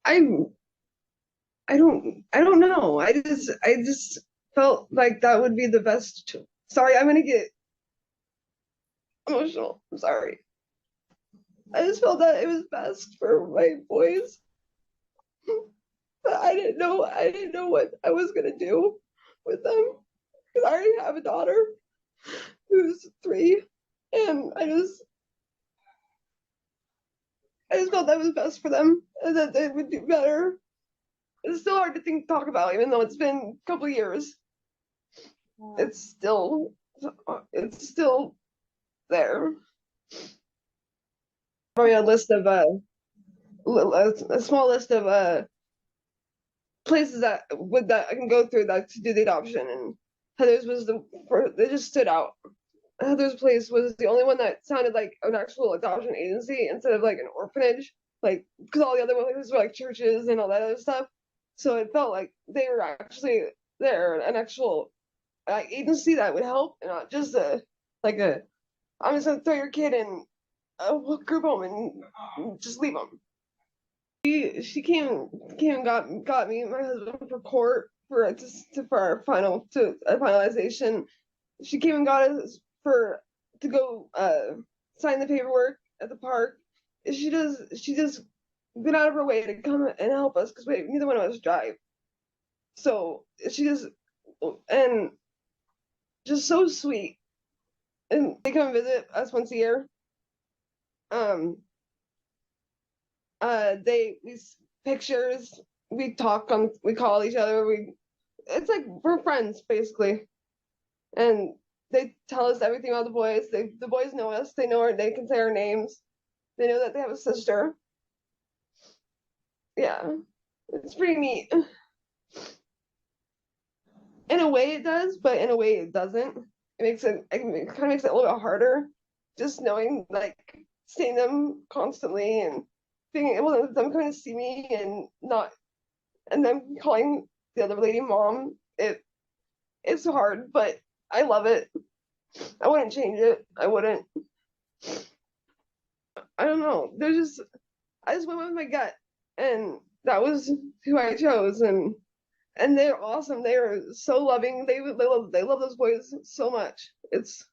I I don't know. I just felt like that would be the best. Sorry, I'm gonna get emotional. I'm sorry. I just felt that it was best for my boys. But I didn't know what I was gonna do with them. Because I already have a daughter who's 3, and I just felt that was best for them and that they would do better. It's still hard to talk about, even though it's been a couple of years. It's still it's still there. Probably a list of a small list of places that I can go through that to do the adoption, and Heather's was they just stood out. Heather's place was the only one that sounded like an actual adoption agency instead of like an orphanage, like because all the other places were like churches and all that other stuff. So it felt like they were actually there, an actual agency that would help, and not just a like a I'm just gonna throw your kid in a group home and just leave them. She came and got me and my husband for court for our finalization. She came and got us for to go sign the paperwork at the park. She just went out of her way to come and help us because neither one of us drive. So she just and just so sweet. And they come and visit us once a year. Um they these pictures, we call each other, we it's like we're friends basically. And they tell us everything about the boys. The boys know us. They know they can say our names. They know that they have a sister. Yeah, it's pretty neat. In a way, it does, but in a way, it doesn't. It kind of makes it a little bit harder, just knowing like seeing them constantly and being able to them coming to see me and not and then calling the other lady mom. It's hard, but I love it. I wouldn't change it. I wouldn't. I don't know. I just went with my gut, and that was who I chose, and they're awesome. They are so loving. They love those boys so much. It's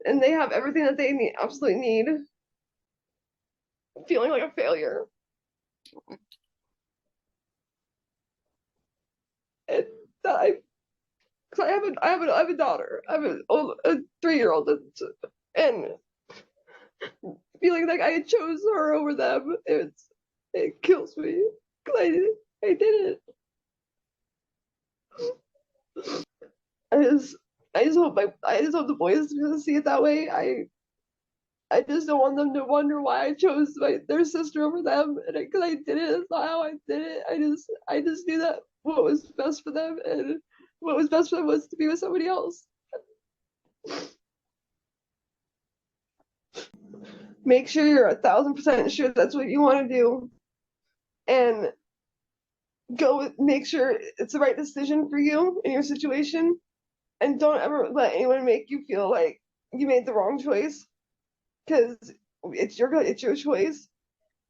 and they have everything that they absolutely need. Feeling like a failure. And that I, cause I have a daughter. I have a 3-year-old, and feeling like I chose her over them. It kills me. 'Cause I did it. I just I just hope the boys see it that way. I just don't want them to wonder why I chose their sister over them, and because I did it, that's not how I did it. I just knew that what was best for them, and what was best for them was to be with somebody else. Make sure you're 1,000% sure that's what you want to do, and make sure it's the right decision for you in your situation, and don't ever let anyone make you feel like you made the wrong choice, because it's your choice,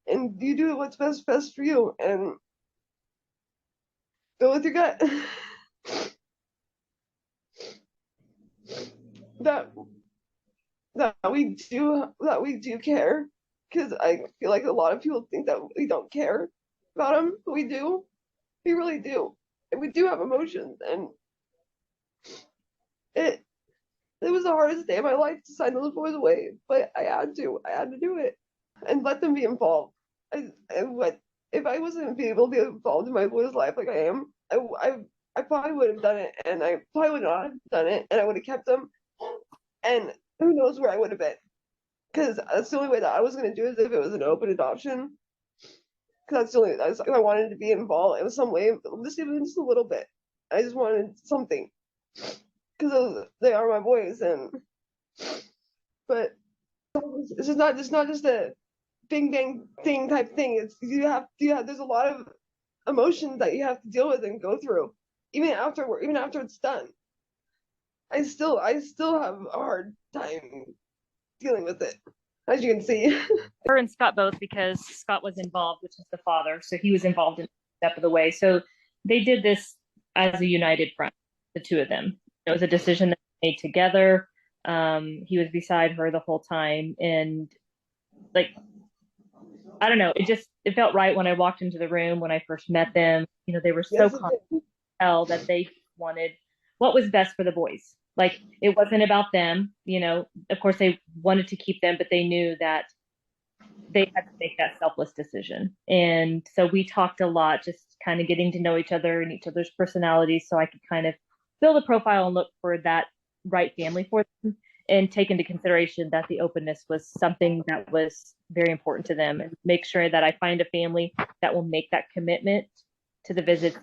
and you do what's best for you, and go with your gut. that that we do care, because I feel like a lot of people think that we don't care about them, but we do. We really do, and we do have emotions. And it it was the hardest day of my life to sign those boys away, but I had to do it and let them be involved. What if I wasn't be able to be involved in my boy's life like I am? I probably would have done it, and I probably would not have done it, and I would have kept them, and who knows where I would have been. Because that's the only way that I was going to do it is if it was an open adoption. Because I wanted to be involved in some way, just even just a little bit. I just wanted something because they are my boys, and but it's just not just a bing bang thing type thing. It's you have there's a lot of emotions that you have to deal with and go through, even after it's done. I still have a hard time dealing with it. as you can see. Her and Scott both, because Scott was involved, which is the father, so he was involved in step of the way. So they did this as a united front, the two of them. It was a decision that they made together. He was beside her the whole time, and like I don't know, it felt right when I walked into the room when I first met them. You know, they were so Yes, it confident did. that they wanted what was best for the boys. Like it wasn't about them, you know. Of course, they wanted to keep them, but they knew that they had to make that selfless decision. And so we talked a lot, just kind of getting to know each other and each other's personalities, so I could kind of build a profile and look for that right family for them, and take into consideration that the openness was something that was very important to them, and make sure that I find a family that will make that commitment to the visits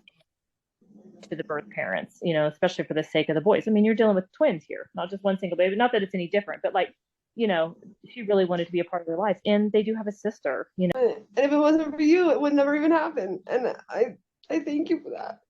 to the birth parents, you know, especially for the sake of the boys. I mean, you're dealing with twins here, not just one single baby. Not that it's any different, but like, you know, she really wanted to be a part of their life. And they do have a sister, you know. And if it wasn't for you, it would never even happen. And I thank you for that.